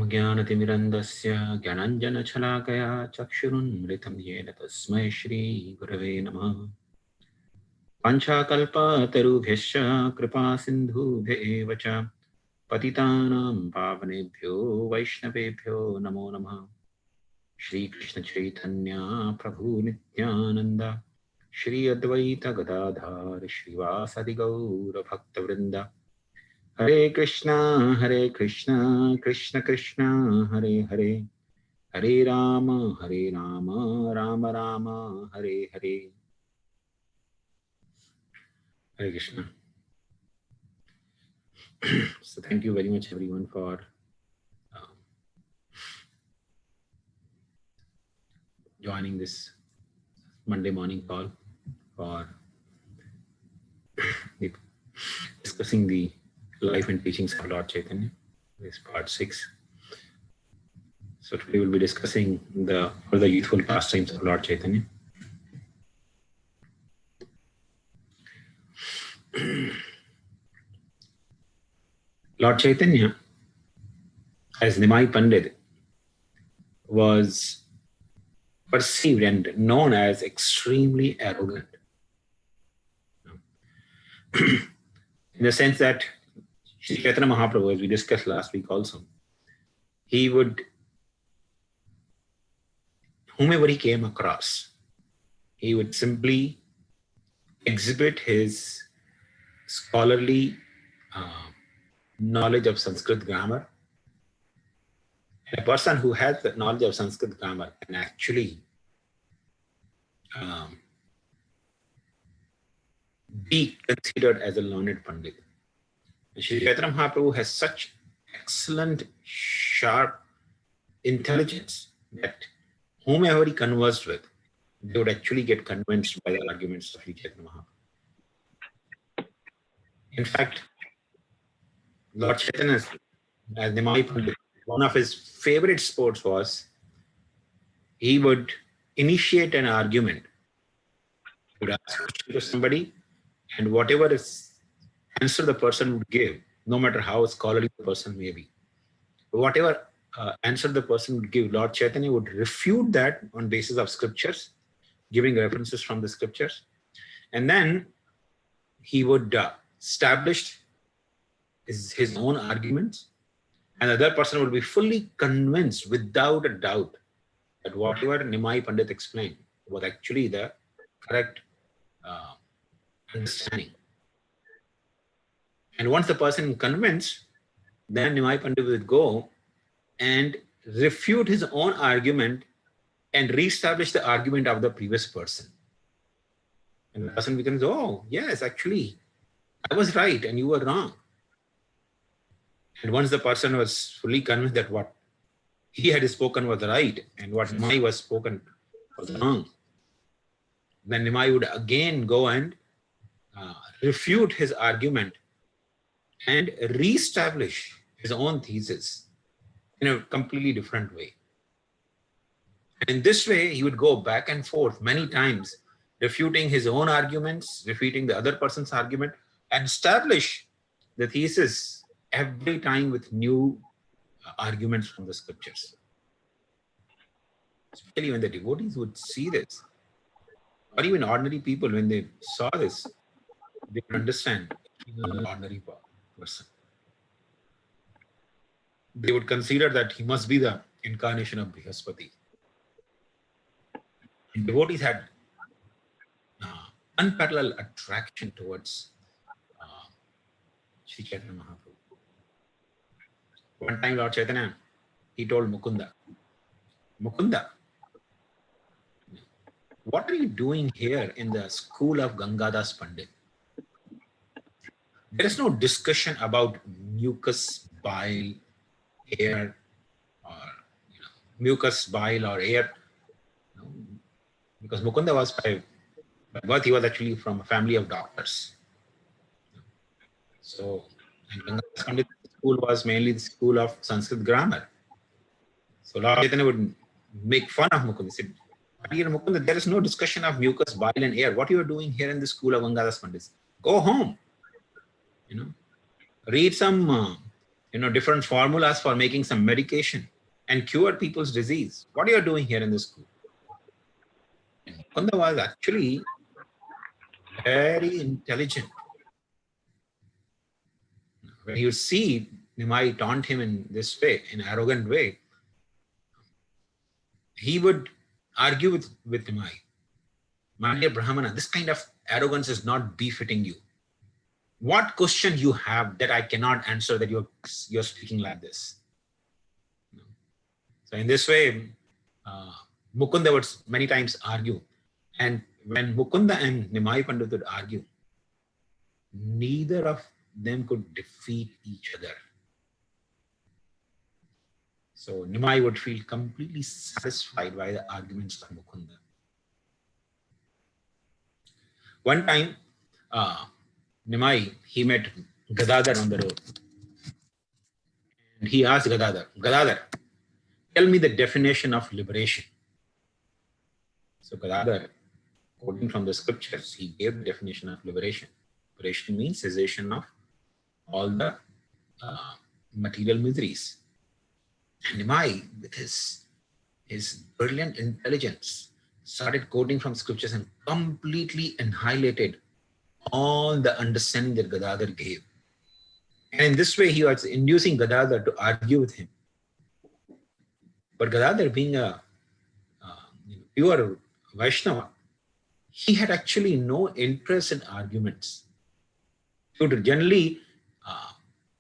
Om Jnanatimirandasya Gyananjana Chalakaya Chakshurunmritam Yena Tasmai Shri Gurave Namah. Panchakalpa tarubhyascha kripa sindhubhya eva cha patitanam pavanebhyo vaishnavebhyo namo namah. Shri Krishna Chaitanya Prabhu Nityananda Shri Advaita Gadadhar Shrivasadi Gaura Bhaktavrinda Hare Krishna Krishna Krishna Hare Hare Hare Rama Rama Rama Hare Hare. Hare Krishna. So thank you very much everyone for joining this Monday morning call for discussing the life and teachings of Lord Chaitanya. This is part 6. So today we'll be discussing the further youthful pastimes of Lord Chaitanya. Lord Chaitanya, as Nimai Pandit, was perceived and known as extremely arrogant. In the sense that Sri Caitanya Mahaprabhu, as we discussed last week also, he would, whomever he came across, he would simply exhibit his scholarly knowledge of Sanskrit grammar. A person who has the knowledge of Sanskrit grammar can actually be considered as a learned Pandit. Sri Caitanya Mahaprabhu has such excellent, sharp intelligence that whomever he conversed with, they would actually get convinced by the arguments of Sri Caitanya Mahaprabhu. In fact, Lord Chaitanya, as Nimai Pandit, one of his favorite sports was he would initiate an argument. He would ask a question to somebody, and whatever answer the person would give, no matter how scholarly the person may be, whatever answer the person would give, Lord Chaitanya would refute that on basis of scriptures, giving references from the scriptures, and then he would establish his own arguments, and the other person would be fully convinced without a doubt that whatever Nimai Pandit explained was actually the correct understanding. And once the person is convinced, then Nimai Pandit would go and refute his own argument and reestablish the argument of the previous person. And the person becomes, oh, yes, actually, I was right and you were wrong. And once the person was fully convinced that what he had spoken was right and what Nimai was spoken was wrong, then Nimai would again go and refute his argument and reestablish his own thesis in a completely different way. And in this way, he would go back and forth many times, refuting his own arguments, refuting the other person's argument, and establish the thesis every time with new arguments from the scriptures. Especially when the devotees would see this, or even ordinary people, when they saw this, they would understand he's not an ordinary person. They would consider that he must be the incarnation of Brihaspati. And devotees had unparalleled attraction towards Sri Chaitanya Mahaprabhu. One time Lord Chaitanya, he told Mukunda, Mukunda, what are you doing here in the school of Gangadas Pandit? There is no discussion about mucus, bile, air, or mucus, bile, or air. Because Mukunda was by birth, he was actually from a family of doctors. So, and Gangadas Pandit school was mainly the school of Sanskrit grammar. So Lord Chaitanya would make fun of Mukunda. He said, dear Mukunda, there is no discussion of mucus, bile, and air. What you are doing here in the school of Gangadas Pandit? Go home. Read some different formulas for making some medication and cure people's disease. What are you doing here in this school? Mukunda was actually very intelligent. When you see Nimai taunt him in this way, in an arrogant way, he would argue with Nimai. My dear Brahmana, this kind of arrogance is not befitting you. What question you have that I cannot answer that you're speaking like this? So in this way, Mukunda would many times argue. And when Mukunda and Nimai Pandit would argue, neither of them could defeat each other. So Nimai would feel completely satisfied by the arguments of Mukunda. One time, Nimai, he met Gadadhar on the road. And he asked Gadadhar, tell me the definition of liberation. So Gadadhar, quoting from the scriptures, he gave the definition of liberation. Liberation means cessation of all the material miseries. And Nimai, with his brilliant intelligence, started quoting from scriptures and completely annihilated all the understanding that Gadadhar gave. And in this way, he was inducing Gadadhar to argue with him. But Gadadhar, being a pure Vaishnava, he had actually no interest in arguments. He would generally,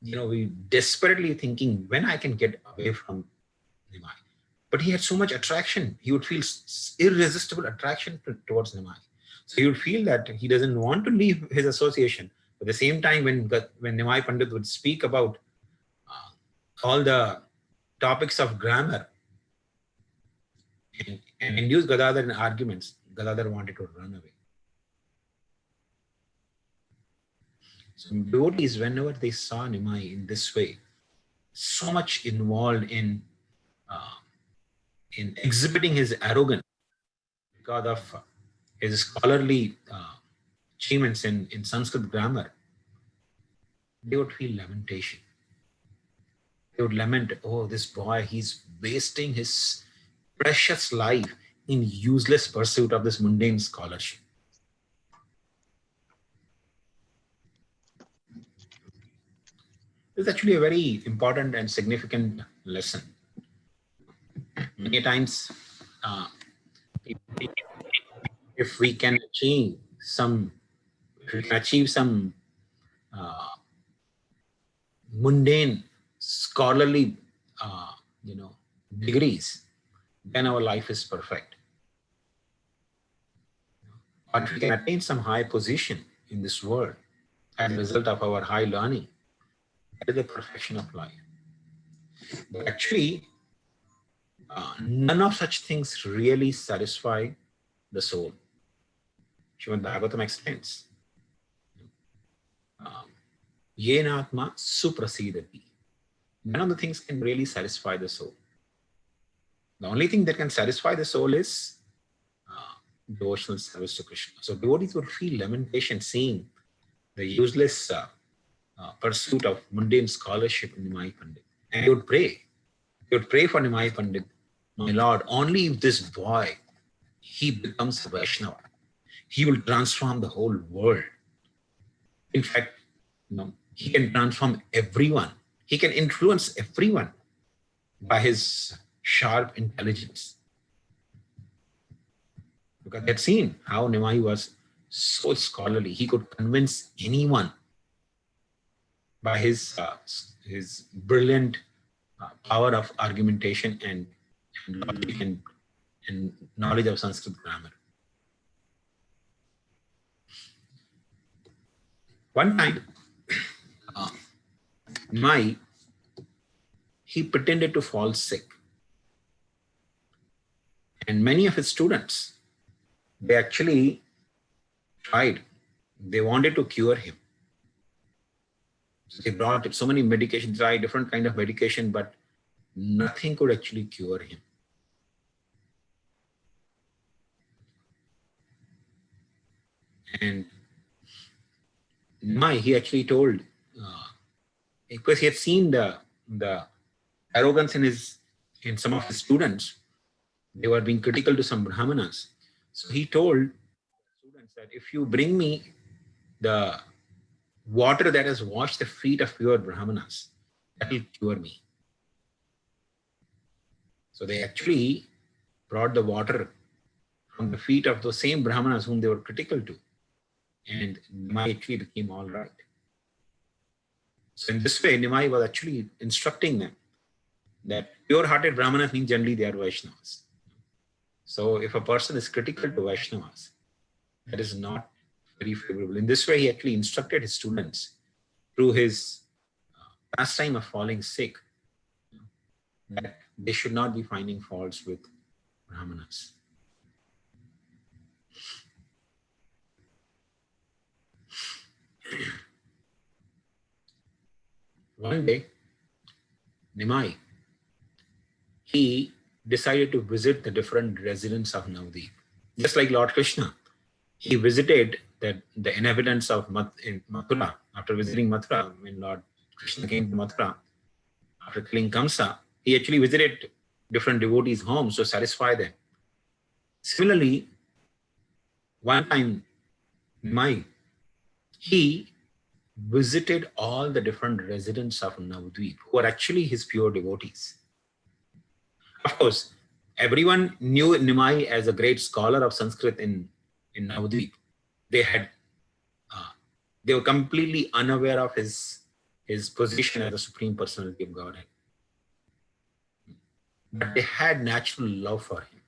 be desperately thinking when I can get away from Nimai. But he had so much attraction. He would feel irresistible attraction towards Nimai. So he would feel that he doesn't want to leave his association. At the same time, when Nimai Pandit would speak about all the topics of grammar and induce Gadadhar in arguments, Gadadhar wanted to run away. So devotees, whenever they saw Nimai in this way, so much involved in exhibiting his arrogance because of his scholarly achievements in Sanskrit grammar, they would feel lamentation. They would lament, oh, this boy, he's wasting his precious life in useless pursuit of this mundane scholarship. This is actually a very important and significant lesson. Many times, if we can achieve some mundane scholarly degrees, then our life is perfect. But we can attain some high position in this world as a result of our high learning. That is the perfection of life. But actually, none of such things really satisfy the soul. Srimad Bhagavatam explains, Yenatma suprasidati. None of the things can really satisfy the soul. The only thing that can satisfy the soul is devotional service to Krishna. So devotees would feel lamentation seeing the useless pursuit of mundane scholarship in Nimai Pandit. And they would pray. They would pray for Nimai Pandit, my Lord, only if this boy, he becomes a Vaishnava, he will transform the whole world. In fact, he can transform everyone. He can influence everyone by his sharp intelligence. Because they had seen how Nimai was so scholarly. He could convince anyone by his brilliant power of argumentation and logic and knowledge of Sanskrit grammar. One time, Nimai, he pretended to fall sick. And many of his students, they actually tried. They wanted to cure him. So they brought so many medications, tried different kind of medication, but nothing could actually cure him. And Nimai, he actually told, because he had seen the the arrogance in some of his students. They were being critical to some Brahmanas. So he told students that if you bring me the water that has washed the feet of pure Brahmanas, that will cure me. So they actually brought the water from the feet of those same Brahmanas whom they were critical to. And Nimai actually became all right. So in this way, Nimai was actually instructing them that pure-hearted Brahmanas mean generally they are Vaishnavas. So if a person is critical to Vaishnavas, that is not very favorable. In this way, he actually instructed his students through his pastime of falling sick that they should not be finding faults with Brahmanas. One day, Nimai, he decided to visit the different residents of Navdeep. Just like Lord Krishna, he visited the inhabitants of Mathura. After visiting Mathura, when Lord Krishna came to Mathura, after killing Kamsa, he actually visited different devotees' homes to satisfy them. Similarly, one time, Nimai, he visited all the different residents of Navadvip who are actually his pure devotees. Of course, everyone knew Nimai as a great scholar of Sanskrit in Navadvip. They were completely unaware of his position as the Supreme Personality of Godhead. But they had natural love for him.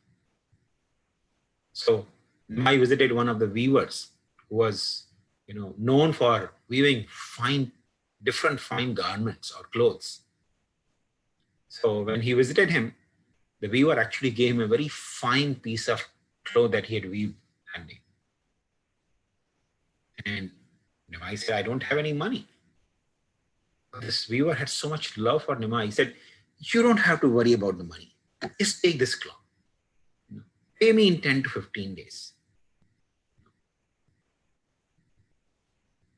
So Nimai visited one of the weavers who was known for weaving different fine garments or clothes. So when he visited him, the weaver actually gave him a very fine piece of cloth that he had weaved that day. And Nimai said, I don't have any money. But this weaver had so much love for Nimai. He said, you don't have to worry about the money. Just take this cloth. Pay me in 10 to 15 days.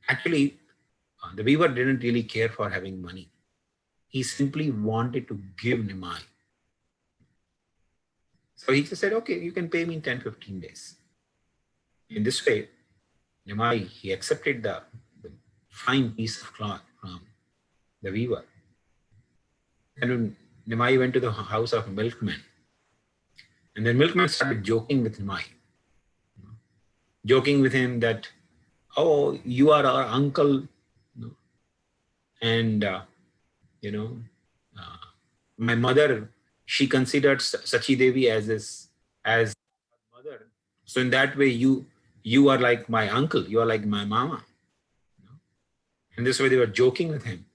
Actually, the weaver didn't really care for having money. He simply wanted to give Nimai. So he just said, okay, you can pay me in 10, 15 days. In this way, Nimai, he accepted the fine piece of cloth from the weaver. And when Nimai went to the house of milkman, and then milkman started joking with Nimai, joking with him that, oh, you are our uncle, and my mother, she considered Sachi Devi as mother. So in that way, you are like my uncle, you are like my mama. And this way they were joking with him.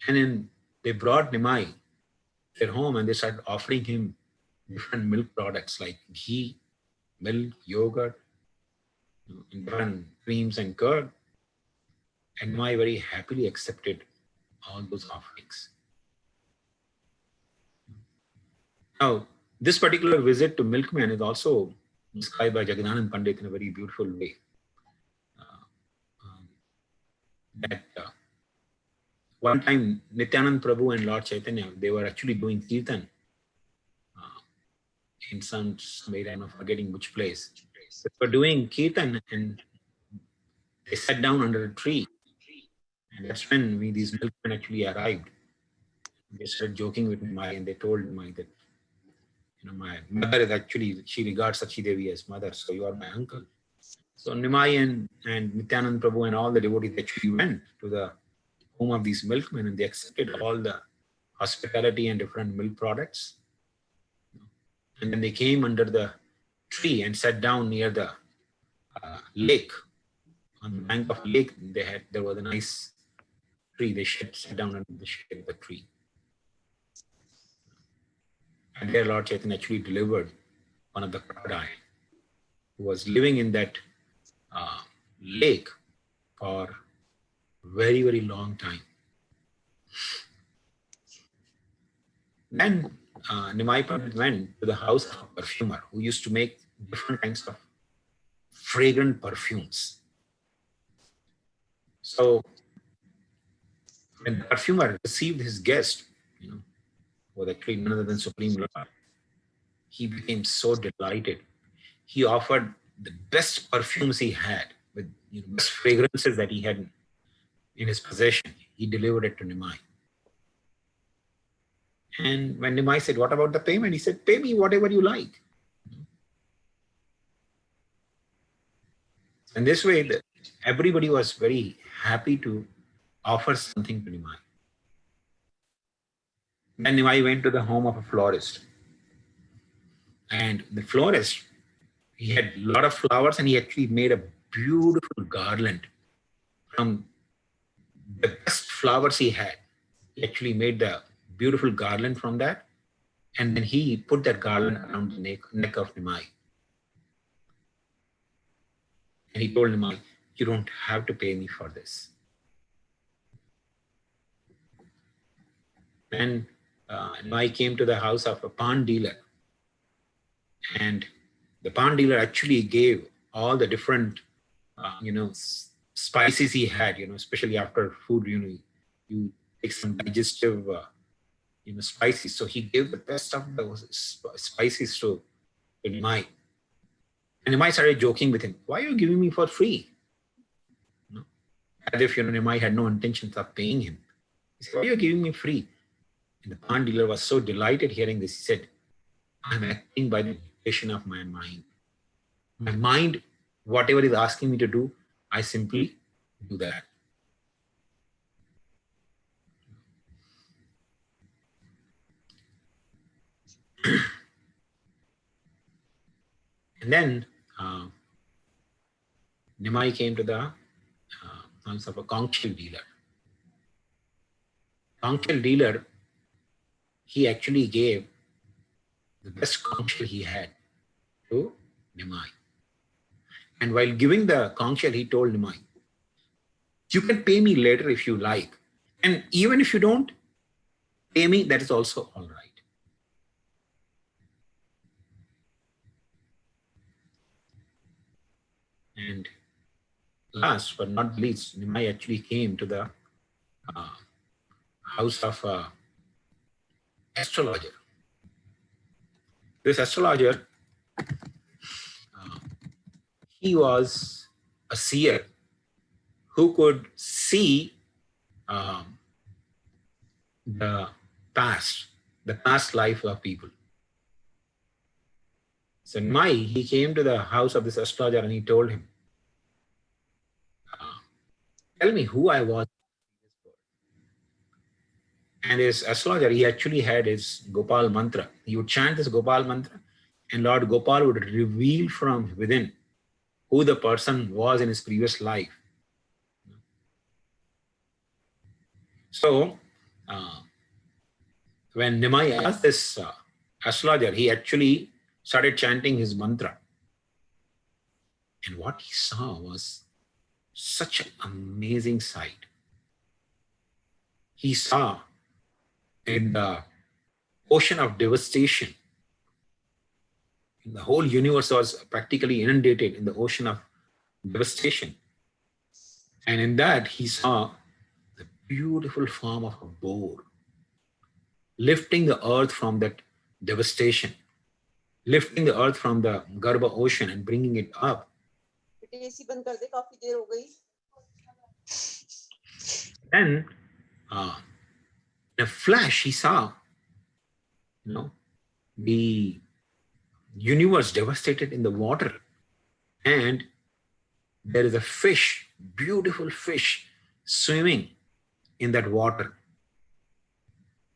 And then they brought Nimai to their home and they started offering him different milk products like ghee, milk, yogurt, and different creams and curd. And Nimai very happily accepted all those offerings. Now, this particular visit to Milkman is also described by Jagadanand Pandit in a very beautiful way. That one time Nityanand Prabhu and Lord Caitanya, they were actually doing kirtan in some area, I'm not forgetting which place. They were doing kirtan and they sat down under a tree. And that's when these milkmen actually arrived. They started joking with Nimai and they told Nimai that, my mother is actually, she regards Sachi Devi as mother, so you are my uncle. So Nimai and Nityanand Prabhu and all the devotees actually went to the home of these milkmen and they accepted all the hospitality and different milk products. And then they came under the tree and sat down near the lake. On the bank of the lake, there was a nice tree. They sat down under the shade of the tree. And there Lord Chaitanya actually delivered one of the crocodile who was living in that lake for very, very long time. Then Nimai Pandit went to the house of a perfumer who used to make different kinds of fragrant perfumes. So When the perfumer received his guest, was actually none other than Supreme Lord, he became so delighted. He offered the best perfumes he had, with best fragrances that he had in his possession. He delivered it to Nimai. And when Nimai said, "What about the payment?" he said, "Pay me whatever you like." And this way, everybody was very happy to offer something to Nimai. Then Nimai went to the home of a florist. And the florist, he had a lot of flowers, and he actually made a beautiful garland from the best flowers he had. He actually made the beautiful garland from that. And then he put that garland around the neck of Nimai. And he told Nimai, "You don't have to pay me for this." And Nimai came to the house of a pan dealer. And the pan dealer actually gave all the different, spices he had, especially after food, you take some digestive, spices. So he gave the best of those spices to Nimai. And Nimai started joking with him. "Why are you giving me for free?" As if, Nimai had no intentions of paying him. He said, "Why are you giving me free?" And the pan dealer was so delighted hearing this. He said, "I'm acting by the dictation of my mind. My mind, whatever is asking me to do, I simply do that." And then Nimai came to the house of a conch shell dealer. Conch shell dealer, he actually gave the best conch shell he had to Nimai. And while giving the conch shell, he told Nimai, "You can pay me later if you like. And even if you don't pay me, that is also all right." And last but not least, Nimai actually came to the house of an astrologer. This astrologer, he was a seer who could see the past life of people. So Nimai, he came to the house of this astrologer and he told him, "Tell me who I was." And this astrologer, he actually had his Gopal mantra. He would chant this Gopal mantra, and Lord Gopal would reveal from within who the person was in his previous life. So, when Nimai asked this astrologer, he actually started chanting his mantra. And what he saw was such an amazing sight. He saw in the ocean of devastation, the whole universe was practically inundated in the ocean of devastation. And in that, he saw the beautiful form of a boar lifting the earth from that devastation, lifting the earth from the Garbha ocean and bringing it up. Then, in a flash, he saw, the universe devastated in the water, and there is a fish, beautiful fish, swimming in that water.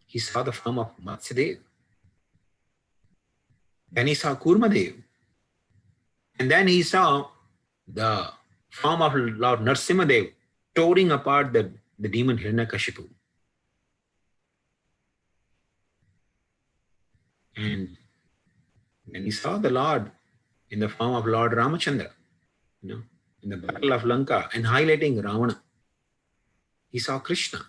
He saw the form of Matsyadev. Then he saw Kurmadev. And then he saw the form of Lord Narsimhadev tearing apart the demon Hiranyakashipu. And then he saw the Lord in the form of Lord Ramachandra, in the battle of Lanka, and highlighting Ravana. He saw Krishna.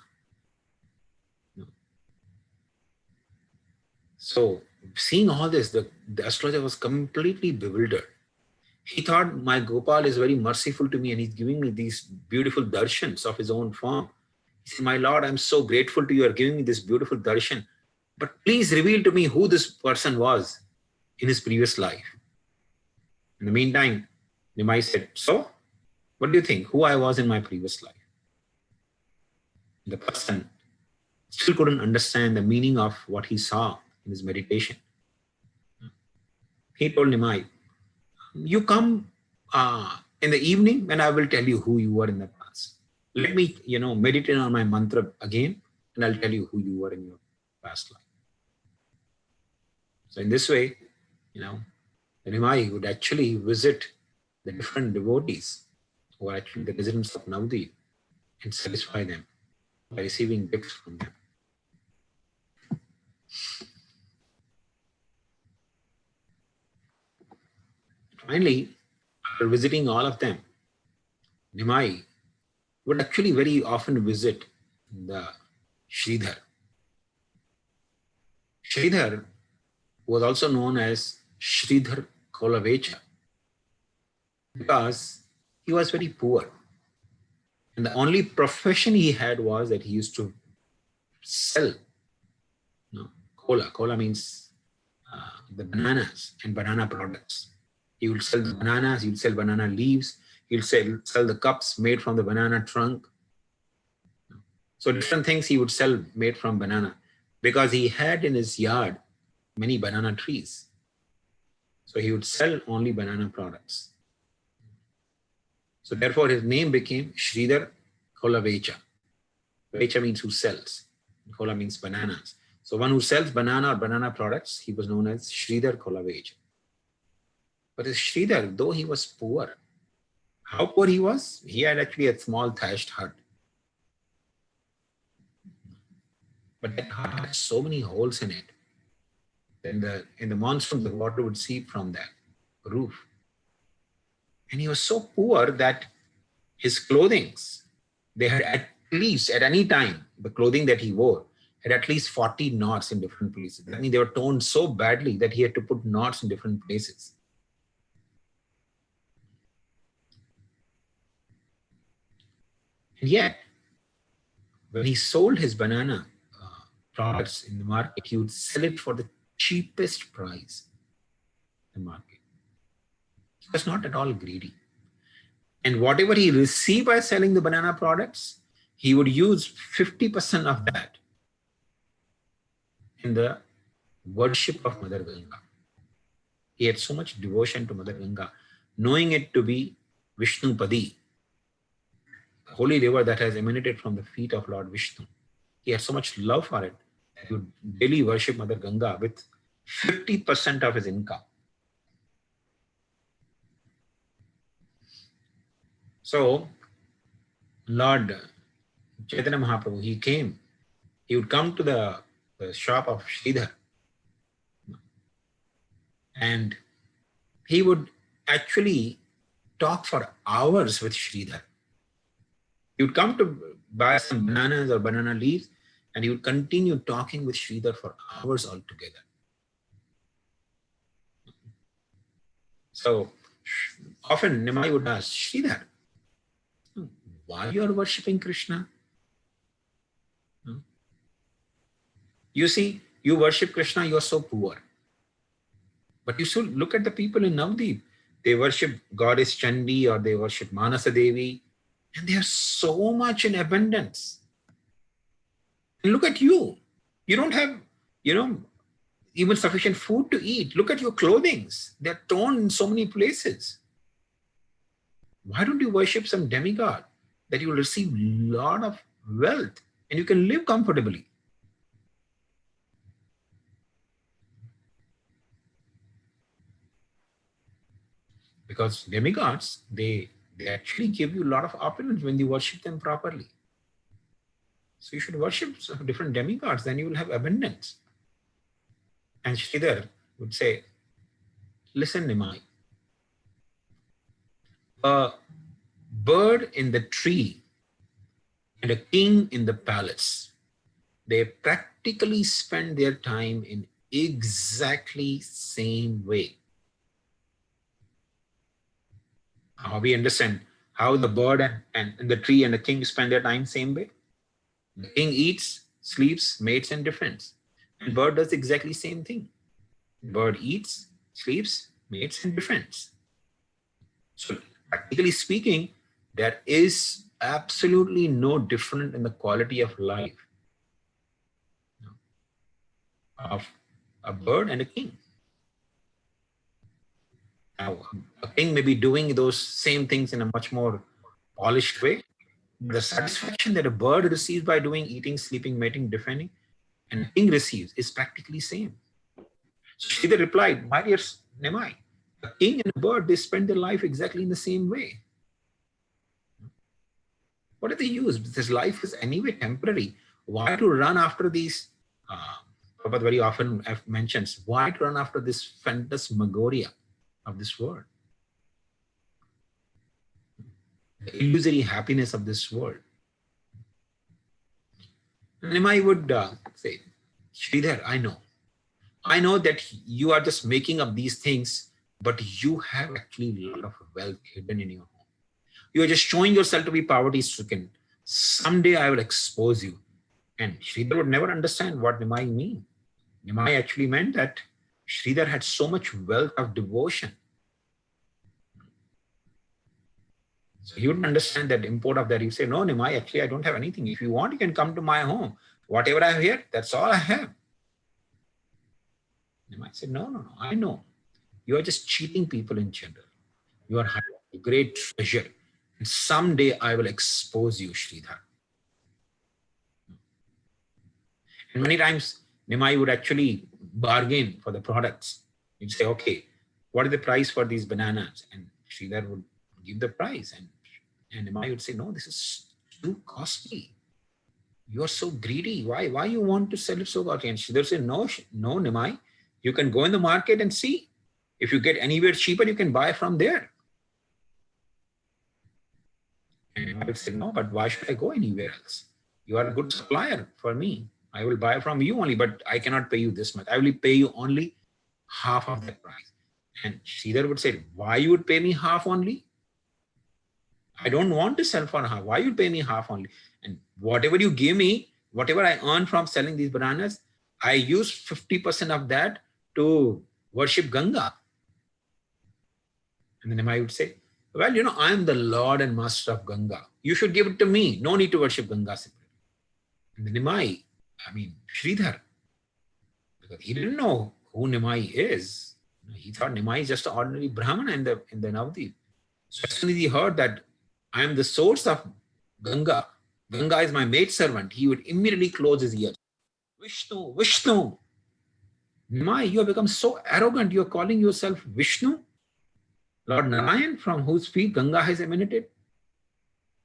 So, seeing all this, the astrologer was completely bewildered. He thought, my Gopal is very merciful to me and he's giving me these beautiful darshans of his own form. He said, my Lord, I'm so grateful to you for giving me this beautiful darshan. But please reveal to me who this person was in his previous life. In the meantime, Nimai said, so, what do you think? Who I was in my previous life? The person still couldn't understand the meaning of what he saw in his meditation. He told Nimai, you come in the evening and I will tell you who you were in the past. Let me, meditate on my mantra again and I'll tell you who you were in your past life. So in this way, Nimai would actually visit the different devotees who are actually the residents of Navadvip and satisfy them by receiving gifts from them. Finally, after visiting all of them, Nimai would actually very often visit the Sridhar. Sridhar was also known as Sridhar Kolavecha because he was very poor. And the only profession he had was that he used to sell cola. Cola means the bananas and banana products. He would sell the bananas, he would sell banana leaves, he would sell the cups made from the banana trunk. So different things he would sell made from banana because he had in his yard many banana trees. So he would sell only banana products. So therefore his name became Sridhar Kolavecha. Vecha means who sells. Kola means bananas. So one who sells banana or banana products, he was known as Sridhar Kolavecha. But as Sridhar, though he was poor, how poor he was? He had actually a small thatched hut. But that hut had so many holes in it. Then in the monsoon, the water would seep from that roof. And he was so poor that his clothings, they had at least, at any time, the clothing that he wore had at least 40 knots in different places. I mean, they were torn so badly that he had to put knots in different places. And yet, when he sold his banana products in the market, he would sell it for the cheapest price in the market. He was not at all greedy. And whatever he received by selling the banana products, he would use 50% of that in the worship of Mother Ganga. He had so much devotion to Mother Ganga, knowing it to be Vishnu Padi, the holy river that has emanated from the feet of Lord Vishnu. He had so much love for it that he would daily worship Mother Ganga with 50% of his income. So, Lord Chaitanya Mahaprabhu, he came. He would come to the shop of Sridhar. And he would actually talk for hours with Sridhar. He would come to buy some bananas or banana leaves, and he would continue talking with Sridhar for hours altogether. So often Nimai would ask, Sridhar, why you are worshipping Krishna? You see, you worship Krishna, you are so poor. But you should look at the people in Navadvip. They worship goddess Chandi or they worship Manasa Devi, and they are so much in abundance. And look at you. You don't have, even sufficient food to eat. Look at your clothings. They're torn in so many places. Why don't you worship some demigod that you will receive a lot of wealth and you can live comfortably? Because demigods, they actually give you a lot of opulence when you worship them properly. So you should worship some different demigods, then you will have abundance. And Sridhar would say, listen, Nimai, a bird in the tree and a king in the palace, they practically spend their time in exactly same way. How we understand how the bird and the tree and the king spend their time same way? The king eats, sleeps, mates, and defends. And bird does exactly the same thing. Bird eats, sleeps, mates, and defends. So practically speaking, there is absolutely no difference in the quality of life of a bird and a king. Now, a king may be doing those same things in a much more polished way. The satisfaction that a bird receives by doing eating, sleeping, mating, defending, and a king receives is practically same. So Sridhar replied, my dear Nimai, a king and a bird, they spend their life exactly in the same way. What do they use? This life is anyway temporary. Why to run after these? Prabhupada very often mentions, why to run after this phantasmagoria of this world? The illusory happiness of this world. And Nimai would say, Sridhar, I know that you are just making up these things, but you have actually a lot of wealth hidden in your home. You are just showing yourself to be poverty-stricken. Someday I will expose you. And Sridhar would never understand what Nimai means. Nimai actually meant that Sridhar had so much wealth of devotion. So he wouldn't understand that import of that. He would say, no, Nimai, actually I don't have anything. If you want, you can come to my home. Whatever I have here, that's all I have. Nimai said, no, I know. You are just cheating people in general. You are hiding a great treasure. And someday I will expose you, Sridhar. And many times, Nimai would actually bargain for the products. He'd say, okay, what is the price for these bananas? And Sridhar would give the price. And Nimai would say, no, this is too costly. You are so greedy. Why you want to sell it so costly? And Sridhar would say, no, Nimai, you can go in the market and see. If you get anywhere cheaper, you can buy from there. And I would say, no, but why should I go anywhere else? You are a good supplier for me. I will buy from you only, but I cannot pay you this much. I will pay you only half of that price. And Sridhar would say, why you would pay me half only? I don't want to sell for half. Why you pay me half only? And whatever you give me, whatever I earn from selling these bananas, I use 50% of that to worship Ganga. And then Nimai would say, well, I am the Lord and Master of Ganga. You should give it to me. No need to worship Ganga separately. And then Sridhar, because he didn't know who Nimai is. He thought Nimai is just an ordinary Brahmana in the Navadvip. So as soon as he heard that I am the source of Ganga, Ganga is my maidservant, he would immediately close his ears. Vishnu. Nimai, you have become so arrogant. You are calling yourself Vishnu, Lord Narayan, from whose feet Ganga has emanated.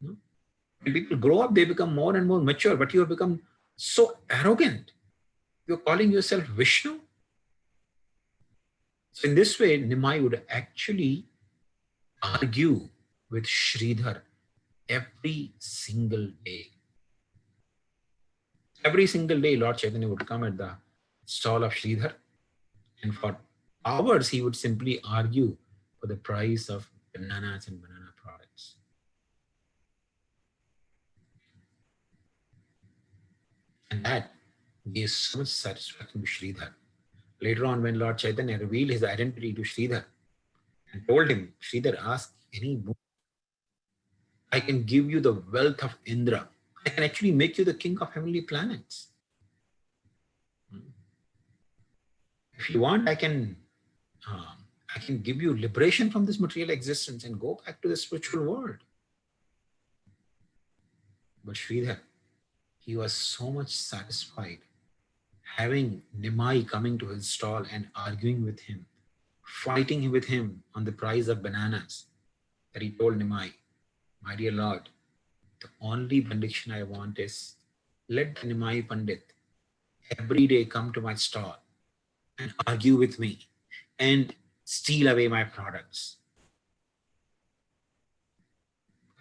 When people grow up, they become more and more mature, but you have become so arrogant. You're calling yourself Vishnu. So in this way, Nimai would actually argue with Sridhar every single day. Every single day, Lord Chaitanya would come at the stall of Sridhar, and for hours he would simply argue for the price of bananas and banana products. And that gave so much satisfaction to Sridhar. Later on, when Lord Chaitanya revealed his identity to Sridhar and told him, Sridhar, ask any boon. I can give you the wealth of Indra. I can actually make you the king of heavenly planets. If you want, I can give you liberation from this material existence and go back to the spiritual world. But Sridhar, he was so much satisfied having Nimai coming to his stall and arguing with him, fighting with him on the price of bananas, that he told Nimai, my dear Lord, the only benediction I want is let the Nimai Pandit every day come to my stall and argue with me and steal away my products.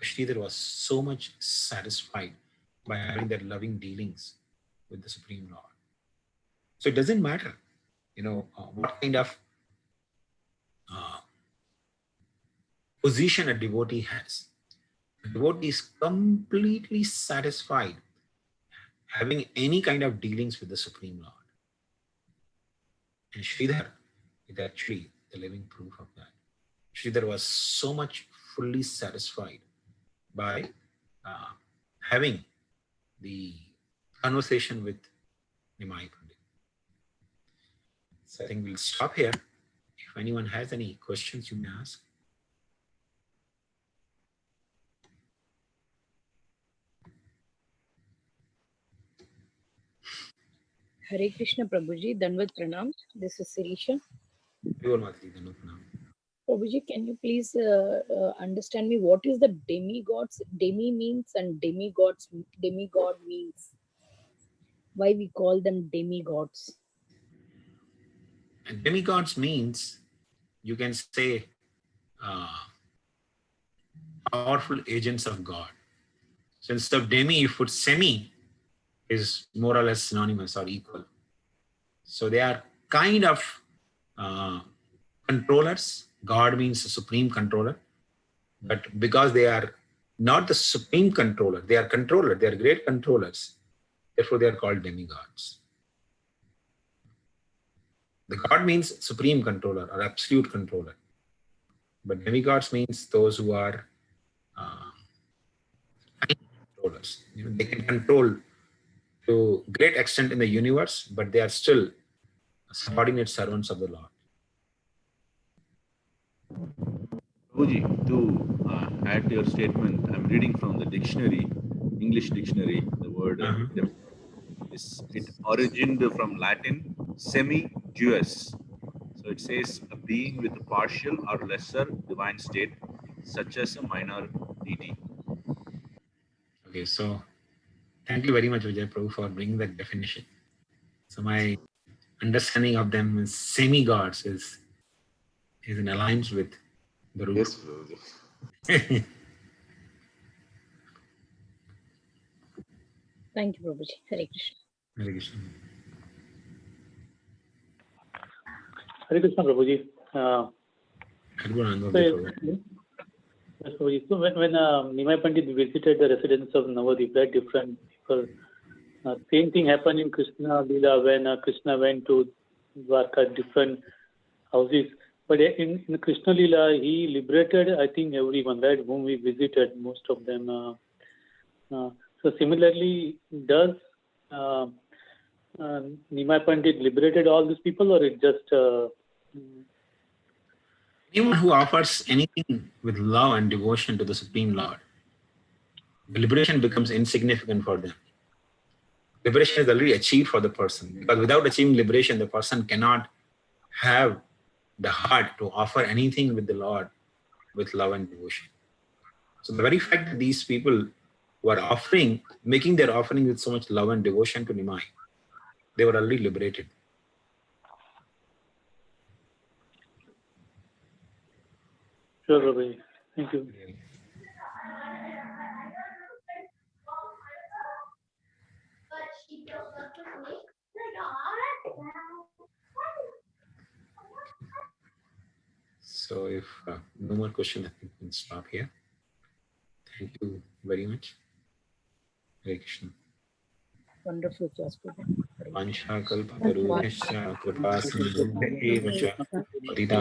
Sridhar was so much satisfied by having that loving dealings with the Supreme Lord. So it doesn't matter, what kind of position a devotee has. A devotee is completely satisfied having any kind of dealings with the Supreme Lord. And Sridhar is actually the living proof of that. Sridhar was so much fully satisfied by having the conversation with Nimai Pandit. So I think we'll stop here. If anyone has any questions, you may ask. Hare Krishna Prabhuji, Danvat Pranam. This is Sirisha. Prabhuji, can you please understand me what is the demigods? Demi means and demigod means. Why we call them demigods? And demigods means, you can say, powerful agents of God. So instead of demi, you put semi, is more or less synonymous or equal. So they are kind of controllers. God means the supreme controller. But because they are not the supreme controller, they are controller, they are great controllers. Therefore, they are called demigods. The God means supreme controller or absolute controller. But demigods means those who are controllers. They can control to great extent in the universe, but they are still subordinate servants of the Lord. Prabhuji, to add to your statement, I'm reading from the dictionary, English dictionary, the word it origined from Latin semi-Deus. So it says a being with a partial or lesser divine state, such as a minor deity. Okay, so thank you very much, Vijay Prabhu, for bringing that definition. So my understanding of them as semi-gods is in alliance with the root. Yes, Prabhuji. Thank you, Prabhuji. Hare Krishna. Hare Krishna. Hare Krishna, Prabhuji. So when Nimai Pandit visited the residence of Navadvip, different people, same thing happened in Krishna Lila when Krishna went to Dwarka, different houses. But in Krishna Lila, he liberated, I think, everyone, right, whom we visited, most of them. So similarly, does Nimai Pandit liberated all these people, or it just... Anyone who offers anything with love and devotion to the Supreme Lord, the liberation becomes insignificant for them. Liberation is already achieved for the person, because without achieving liberation, the person cannot have the heart to offer anything with the Lord with love and devotion. So the very fact that these people who are offering, making their offering with so much love and devotion to Nimai, they were already liberated. Sure, Prabhuji. Thank you. So if no more questions, I think we can stop here. Thank you very much. Hare Krishna. Wonderful class, Prabhuji. Vansha kalpatarubhyascha kripa sindhubhyo eva cha patita